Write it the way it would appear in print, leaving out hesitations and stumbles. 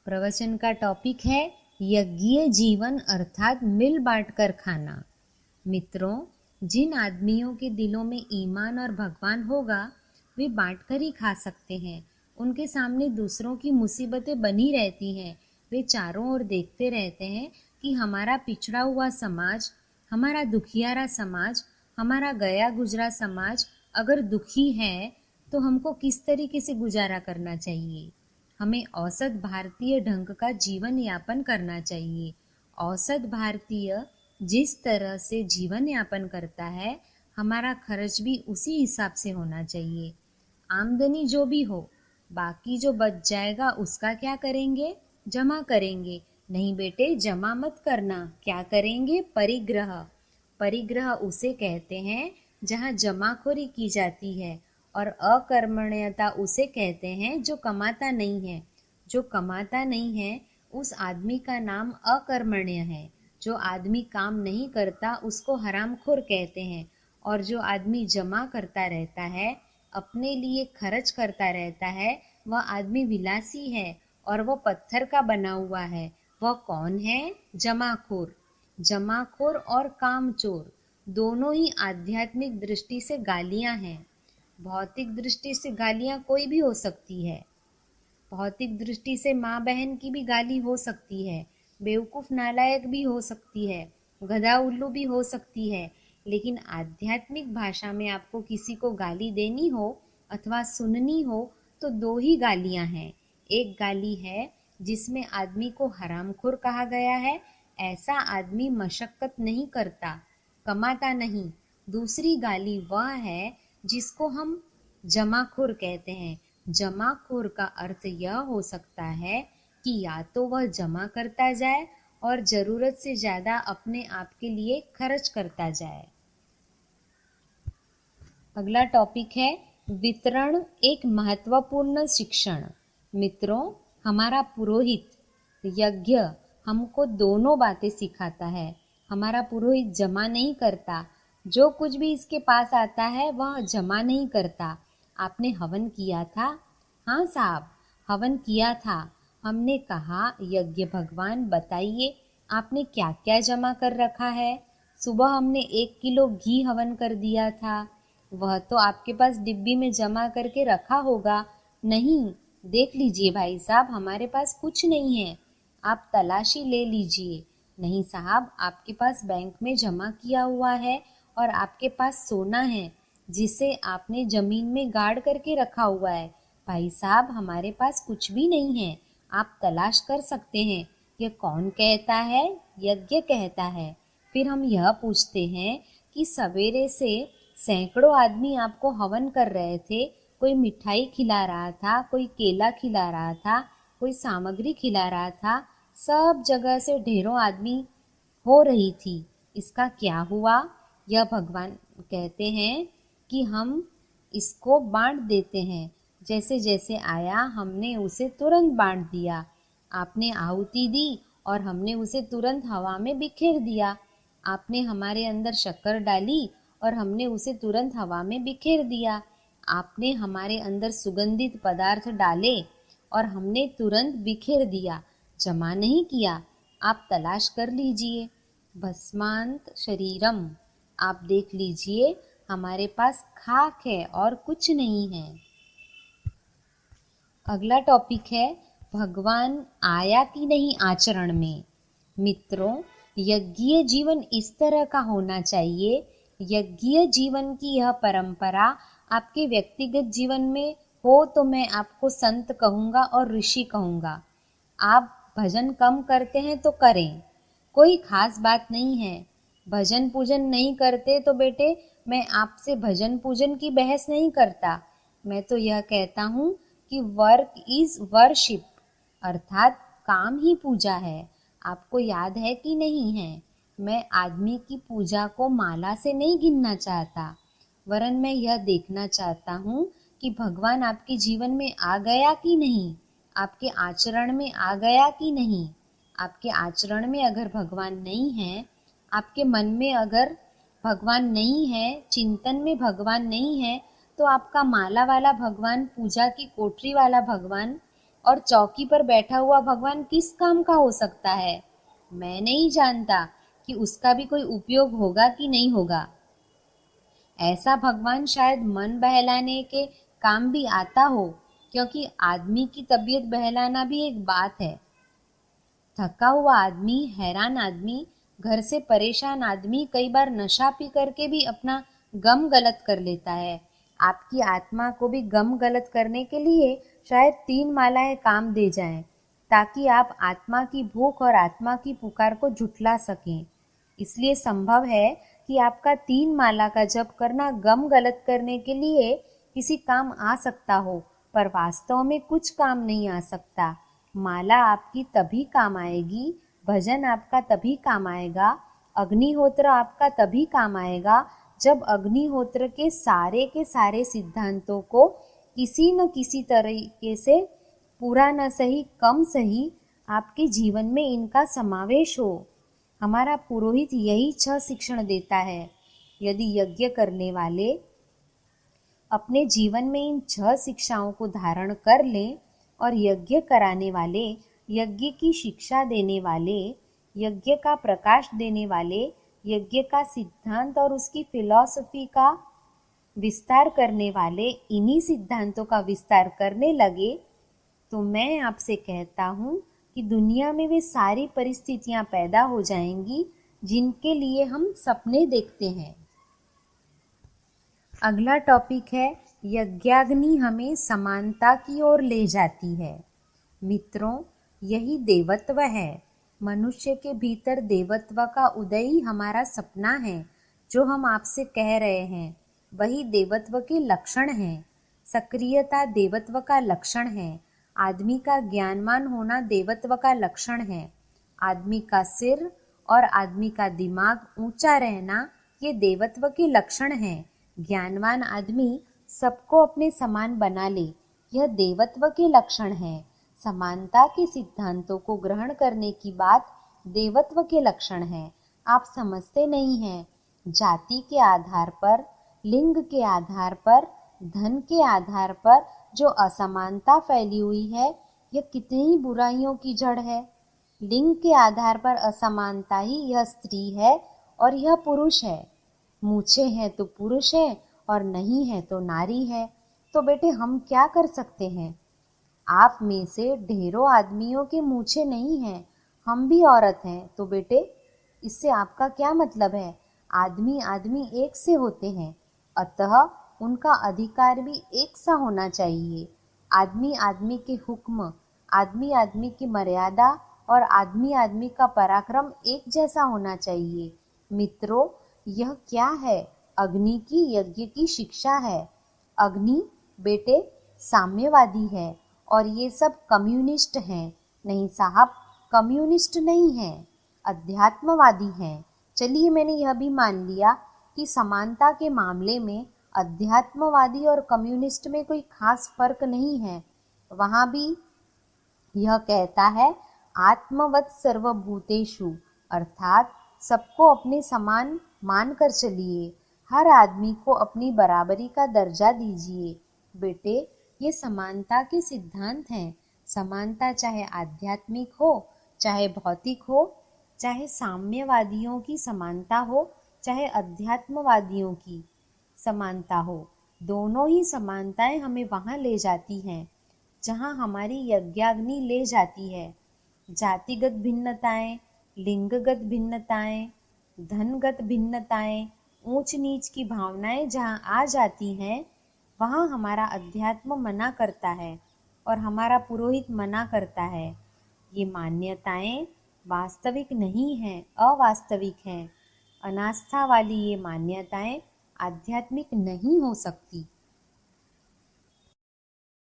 प्रवचन का टॉपिक है यज्ञीय जीवन अर्थात मिल बांट कर खाना। मित्रों, जिन आदमियों के दिलों में ईमान और भगवान होगा वे बांट कर ही खा सकते हैं। उनके सामने दूसरों की मुसीबतें बनी रहती हैं। वे चारों ओर देखते रहते हैं कि हमारा पिछड़ा हुआ समाज, हमारा दुखियारा समाज, हमारा गया गुजरा समाज अगर दुखी है तो हमको किस तरीके से गुजारा करना चाहिए। हमें औसत भारतीय ढंग का जीवन यापन करना चाहिए। औसत भारतीय जिस तरह से जीवन यापन करता है, हमारा खर्च भी उसी हिसाब से होना चाहिए। आमदनी जो भी हो, बाकी जो बच जाएगा उसका क्या करेंगे? जमा करेंगे। नहीं बेटे, जमा मत करना। क्या करेंगे? परिग्रह। परिग्रह उसे कहते हैं जहाँ जमाखोरी की जाती है, और अकर्मण्यता उसे कहते हैं जो कमाता नहीं है। जो कमाता नहीं है उस आदमी का नाम अकर्मण्य है। जो आदमी काम नहीं करता उसको हरामखोर कहते हैं। और जो आदमी जमा करता रहता है, अपने लिए खर्च करता रहता है, वह आदमी विलासी है और वह पत्थर का बना हुआ है। वह कौन है? जमाखोर। जमाखोर और कामचोर दोनों ही आध्यात्मिक दृष्टि से गालियां हैं। भौतिक दृष्टि से गालियां कोई भी हो सकती है। भौतिक दृष्टि से माँ बहन की भी गाली हो सकती है, बेवकूफ नालायक भी हो सकती है, गधा उल्लू भी हो सकती है। लेकिन आध्यात्मिक भाषा में आपको किसी को गाली देनी हो अथवा सुननी हो तो दो ही गालियां हैं। एक गाली है जिसमें आदमी को हरामखोर कहा गया है, ऐसा आदमी मशक्कत नहीं करता, कमाता नहीं। दूसरी गाली वह है जिसको हम जमाखोर कहते हैं। जमाखोर का अर्थ यह हो सकता है कि या तो वह जमा करता जाए और जरूरत से ज्यादा अपने आप के लिए खर्च करता जाए। अगला टॉपिक है वितरण, एक महत्वपूर्ण शिक्षण। मित्रों, हमारा पुरोहित यज्ञ हमको दोनों बातें सिखाता है। हमारा पुरोहित जमा नहीं करता। जो कुछ भी इसके पास आता है वह जमा नहीं करता। आपने हवन किया था? हाँ साहब, हवन किया था। हमने कहा यज्ञ भगवान बताइए आपने क्या क्या जमा कर रखा है। सुबह हमने 1 किलो घी हवन कर दिया था। वह तो आपके पास डिब्बी में जमा करके रखा होगा। नहीं, देख लीजिए भाई साहब, हमारे पास कुछ नहीं है, आप तलाशी ले लीजिए। नहीं साहब, आपके पास बैंक में जमा किया हुआ है और आपके पास सोना है जिसे आपने जमीन में गाड़ करके रखा हुआ है। भाई साहब, हमारे पास कुछ भी नहीं है, आप तलाश कर सकते हैं। यह कौन कहता है? यज्ञ कहता है। फिर हम यह पूछते हैं कि सवेरे से सैकड़ों आदमी आपको हवन कर रहे थे। कोई मिठाई खिला रहा था, कोई केला खिला रहा था, कोई सामग्री खिला रहा था। सब जगह से ढेरों आदमी हो रही थी। इसका क्या हुआ? यह भगवान कहते हैं कि हम इसको बांट देते हैं। जैसे जैसे आया हमने उसे तुरंत बांट दिया। आपने आहुति दी और हमने उसे तुरंत हवा में बिखेर दिया। आपने हमारे अंदर शक्कर डाली और हमने उसे तुरंत हवा में बिखेर दिया। आपने हमारे अंदर सुगंधित पदार्थ डाले और हमने तुरंत बिखेर दिया, जमा नहीं किया। आप तलाश कर लीजिए। भस्मांत शरीरम, आप देख लीजिए, हमारे पास खाक है और कुछ नहीं है। अगला टॉपिक है भगवान आया कि नहीं आचरण में। मित्रों, यज्ञीय जीवन इस तरह का होना चाहिए। यज्ञीय जीवन की यह परंपरा आपके व्यक्तिगत जीवन में हो तो मैं आपको संत कहूँगा और ऋषि कहूँगा। आप भजन कम करते हैं तो करें, कोई खास बात नहीं है। भजन पूजन नहीं करते तो बेटे मैं आपसे भजन पूजन की बहस नहीं करता। मैं तो यह कहता हूँ कि वर्क इज वर्शिप, अर्थात काम ही पूजा है। आपको याद है कि नहीं है? मैं आदमी की पूजा को माला से नहीं गिनना चाहता, वरन मैं यह देखना चाहता हूँ कि भगवान आपके जीवन में आ गया कि नहीं, आपके आचरण में आ गया कि नहीं। आपके आचरण में अगर भगवान नहीं है, आपके मन में अगर भगवान नहीं है, चिंतन में भगवान नहीं है, तो आपका माला वाला भगवान, पूजा की कोठरी वाला भगवान और चौकी पर बैठा हुआ भगवान किस काम का हो सकता है? मैं नहीं जानता कि उसका भी कोई उपयोग होगा कि नहीं होगा। ऐसा भगवान शायद मन बहलाने के काम भी आता हो, क्योंकि आदमी की तबीयत बहलाना भी एक बात है। थका हुआ आदमी, हैरान आदमी, घर से परेशान आदमी कई बार नशा पी करके भी अपना गम गलत कर लेता है। आपकी आत्मा को भी गम गलत करने के लिए शायद 3 मालाएं काम दे जाएं, ताकि आप आत्मा की भूख और आत्मा की पुकार को झुठला सकें। इसलिए संभव है कि आपका 3 माला का जप करना गम गलत करने के लिए किसी काम आ सकता हो, पर वास्तव में कुछ काम नहीं आ सकता। माला आपकी तभी काम आएगी, भजन आपका तभी काम आएगा, अग्निहोत्र आपका तभी काम आएगा, जब अग्निहोत्र के सारे सिद्धांतों को किसी न किसी तरीके से पूरा न सही कम सही आपके जीवन में इनका समावेश हो। हमारा पुरोहित यही 6 शिक्षण देता है। यदि यज्ञ करने वाले अपने जीवन में इन 6 शिक्षाओं को धारण कर लें और यज्ञ कराने वाले, यज्ञ की शिक्षा देने वाले, यज्ञ का प्रकाश देने वाले, यज्ञ का सिद्धांत और उसकी फिलॉसफी का विस्तार करने वाले इन्हीं सिद्धांतों का विस्तार करने लगे, तो मैं आपसे कहता हूँ कि दुनिया में वे सारी परिस्थितियाँ पैदा हो जाएंगी जिनके लिए हम सपने देखते हैं। अगला टॉपिक है, यज्ञाग्नि हमें समानता की ओर ले जाती है। मित्रों, यही देवत्व है। मनुष्य के भीतर देवत्व का उदय ही हमारा सपना है। जो हम आपसे कह रहे हैं वही देवत्व के लक्षण हैं। सक्रियता देवत्व का लक्षण है। आदमी का ज्ञानवान होना देवत्व का लक्षण है। आदमी का सिर और आदमी का दिमाग ऊंचा रहना ये देवत्व के लक्षण है। ज्ञानवान आदमी सबको अपने समान बना ले, यह देवत्व के लक्षण है। समानता के सिद्धांतों को ग्रहण करने की बात देवत्व के लक्षण है। आप समझते नहीं हैं, जाति के आधार पर, लिंग के आधार पर, धन के आधार पर जो असमानता फैली हुई है, यह कितनी बुराइयों की जड़ है। लिंग के आधार पर असमानता ही यह स्त्री है और यह पुरुष है। मूछें हैं तो पुरुष है और नहीं है तो नारी है। तो बेटे, हम क्या कर सकते हैं? आप में से ढेरों आदमियों के मूछें नहीं हैं, हम भी औरत हैं, तो बेटे इससे आपका क्या मतलब है? आदमी आदमी एक से होते हैं, अतः उनका अधिकार भी एक सा होना चाहिए। आदमी आदमी के हुक्म, आदमी आदमी की मर्यादा और आदमी आदमी का पराक्रम एक जैसा होना चाहिए। मित्रों, यह क्या है? अग्नि की यज्ञ की शिक्षा है। अग्नि बेटे साम्यवादी है और ये सब कम्युनिस्ट हैं। नहीं साहब, कम्युनिस्ट नहीं है, अध्यात्मवादी हैं। चलिए, मैंने यह भी मान लिया कि समानता के मामले में अध्यात्मवादी और कम्युनिस्ट में कोई खास फर्क नहीं है। वहाँ भी यह कहता है आत्मवत् सर्वभूतेषु, अर्थात सबको अपने समान मानकर चलिए, हर आदमी को अपनी बराबरी का दर्जा दीजिए। बेटे, ये समानता के सिद्धांत हैं। समानता चाहे आध्यात्मिक हो, चाहे भौतिक हो, चाहे साम्यवादियों की समानता हो, चाहे अध्यात्मवादियों की समानता हो, दोनों ही समानताएं हमें वहाँ ले जाती हैं जहाँ हमारी यज्ञाग्नि ले जाती है। जातिगत भिन्नताएं, लिंगगत भिन्नताएं, धनगत भिन्नताएं, ऊंच नीच की भावनाएं जहाँ आ जाती हैं, वहाँ हमारा अध्यात्म मना करता है और हमारा पुरोहित मना करता है। ये मान्यताएं वास्तविक नहीं हैं, अवास्तविक हैं। अनास्था वाली ये मान्यताएं आध्यात्मिक नहीं हो सकती।